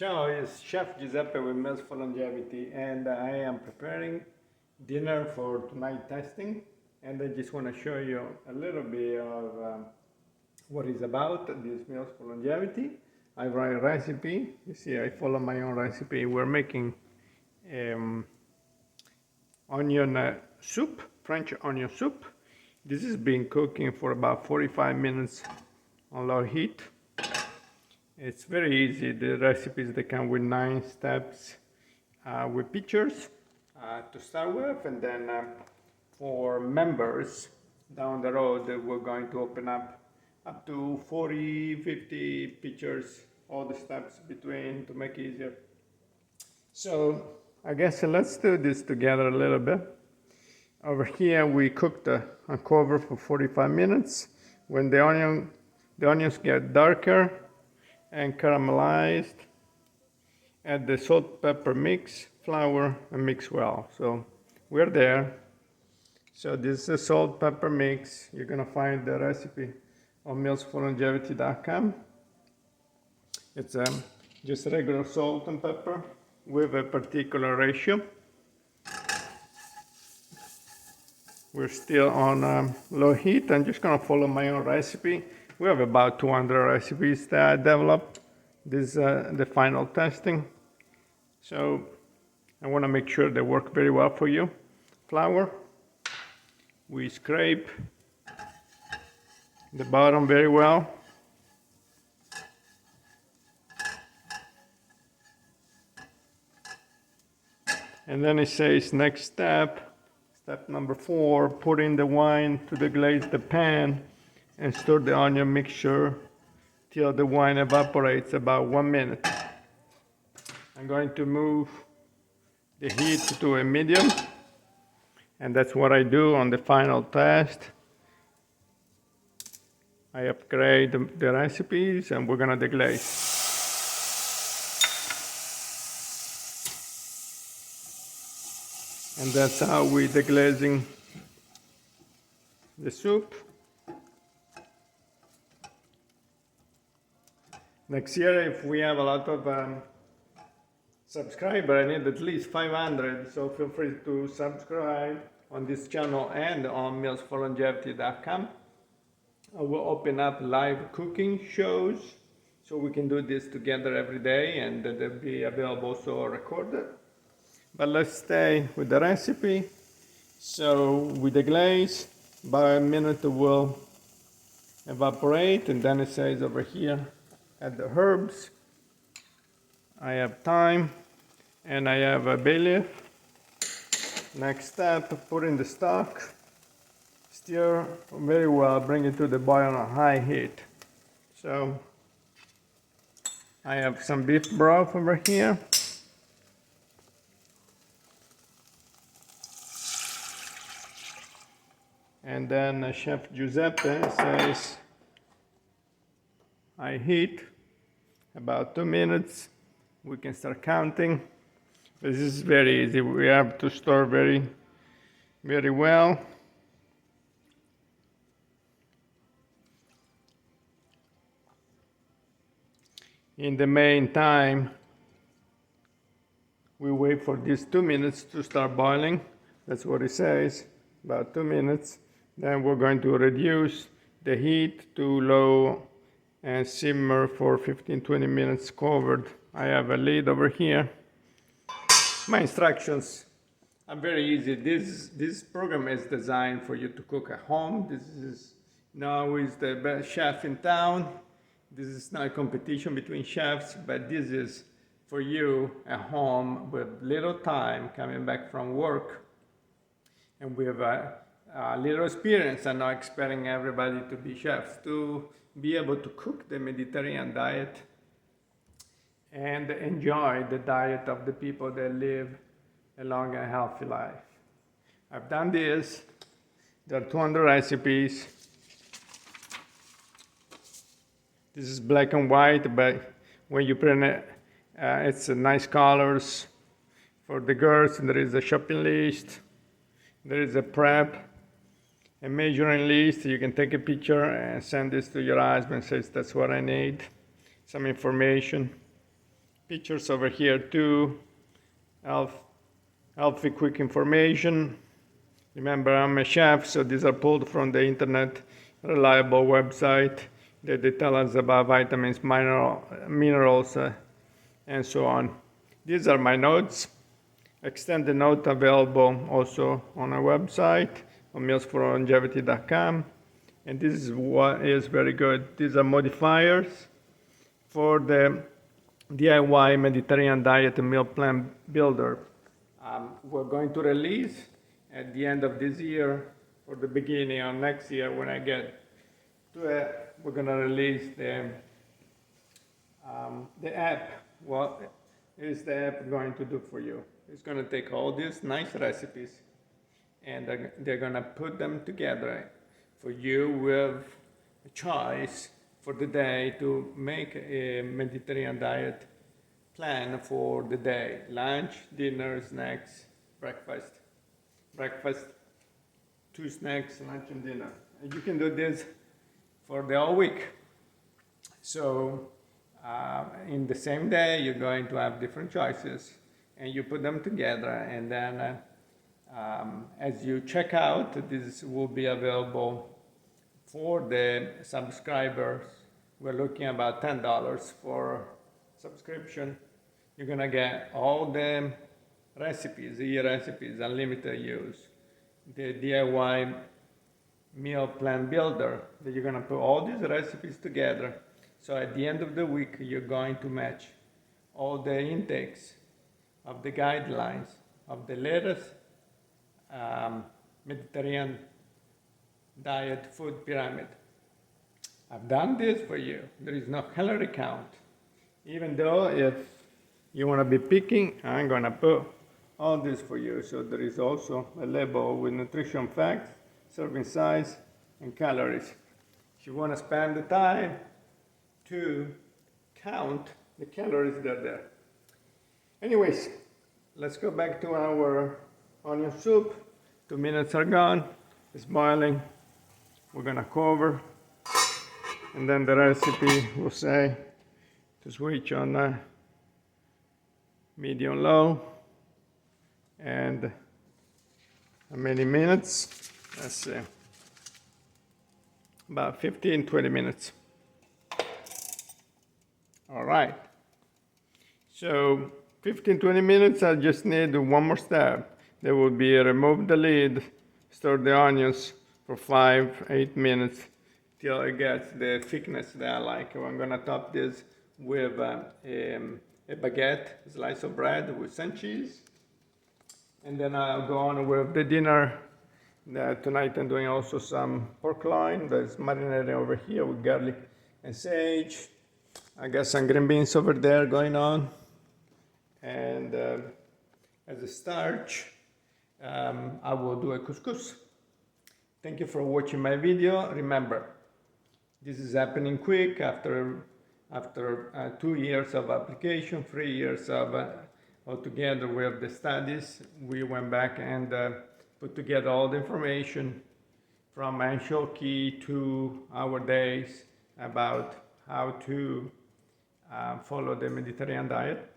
Ciao, it's Chef Giuseppe with Meals for Longevity, and I am preparing dinner for tonight testing. And I just want to show you a little bit of what it's about, this Meals for Longevity. I write a recipe. You see, I follow my own recipe. We're making onion soup, French onion soup. This has been cooking for about 45 minutes on low heat. It's very easy. The recipes, they come with 9 steps with pictures to start with, and then for members down the road we're going to open up to 40, 50 pictures, all the steps between to make it easier. So I guess let's do this together a little bit. Over here we cooked on cover for 45 minutes. When the onions get darker and caramelized, add the salt pepper mix, flour, and mix well. So we're there. So this is a salt pepper mix. You're gonna find the recipe on mealsforlongevity.com. It's just regular salt and pepper with a particular ratio. We're still on low heat. I'm just gonna follow my own recipe. We have about 200 recipes that I developed. This is the final testing. So I want to make sure they work very well for you. Flour. We scrape the bottom very well. And then it says next step, step number 4, put in the wine to deglaze the pan and stir the onion mixture till the wine evaporates about 1 minute. I'm going to move the heat to a medium, and that's what I do on the final test. I upgrade the recipes, and we're gonna deglaze. And that's how we're deglazing the soup. Next year, if we have a lot of subscribers, I need at least 500, so feel free to subscribe on this channel and on mealsforlongevity.com. I will open up live cooking shows, so we can do this together every day, and they'll be available so recorded. But let's stay with the recipe. So with the glaze, about a minute it will evaporate, and then it says over here, add the herbs. I have thyme and I have a bay leaf. Next step, put in the stock. Stir very well, bring it to the boil on high heat. So I have some beef broth over here. And then Chef Giuseppe says I heat about 2 minutes. We can start counting. This is very easy. We have to stir very, very well. In the meantime, we wait for these 2 minutes to start boiling. That's what it says, about 2 minutes. Then we're going to reduce the heat to low and simmer for 15-20 minutes covered. I have a lid over here. My instructions are very easy. This program is designed for you to cook at home. This is now is the best chef in town. This is not a competition between chefs, but this is for you at home with little time coming back from work. And we have a little experience. I'm not expecting everybody to be chefs, to be able to cook the Mediterranean diet and enjoy the diet of the people that live a long and healthy life. I've done this. There are 200 recipes. This is black and white, but when you print it, it's nice colors. For the girls, there is a shopping list. There is a prep, a measuring list. You can take a picture and send this to your husband, says that's what I need, some information. pictures over here too. Healthy quick information. Remember, I'm a chef, so these are pulled from the internet, reliable website that they tell us about vitamins, minerals, and so on. These are my notes. Extended note available also on our website on mealsforlongevity.com. And this is what is very good. These are modifiers for the DIY Mediterranean Diet and Meal Plan Builder. We're going to release at the end of this year or the beginning of next year when I get to it, we're going to release the app. What is the app going to do for you? It's going to take all these nice recipes and they're going to put them together for you with a choice for the day to make a Mediterranean diet plan for the day. Lunch, dinner, snacks, breakfast. Breakfast, 2 snacks, lunch and dinner. And you can do this for the whole week. So in the same day, you're going to have different choices and you put them together, and then as you check out, this will be available for the subscribers. We're looking about $10 for subscription. You're gonna get all the recipes, recipes, unlimited use, the DIY meal plan builder, that you're gonna put all these recipes together. So at the end of the week, you're going to match all the intakes of the guidelines of the latest Mediterranean diet food pyramid. I've done this for you. There is no calorie count. Even though if you want to be picking, I'm going to put all this for you. So there is also a label with nutrition facts, serving size, and calories. If you want to spend the time to count the calories that are there. Anyways, let's go back to our onion soup. 2 minutes are gone. It's boiling. We're going to cover. And then the recipe will say to switch on medium low. And how many minutes? Let's see. About 15-20 minutes. All right. So 15-20 minutes, I just need one more step. That would be remove the lid, stir the onions for 5-8 minutes till it gets the thickness that I like. I'm gonna top this with a baguette, a slice of bread with some cheese. And then I'll go on with the dinner. Tonight I'm doing also some pork loin that's marinated over here with garlic and sage. I got some green beans over there going on. And as a starch, I will do a couscous. Thank you for watching my video. Remember, this is happening quick after 2 years of application, 3 years of altogether with the studies. We went back and put together all the information from Anshoki to our days about how to follow the Mediterranean diet.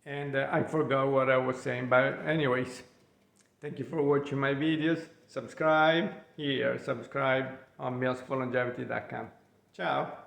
And I forgot what I was saying, but anyways, thank you for watching my videos. Subscribe here, subscribe on mealsforlongevity.com. Ciao.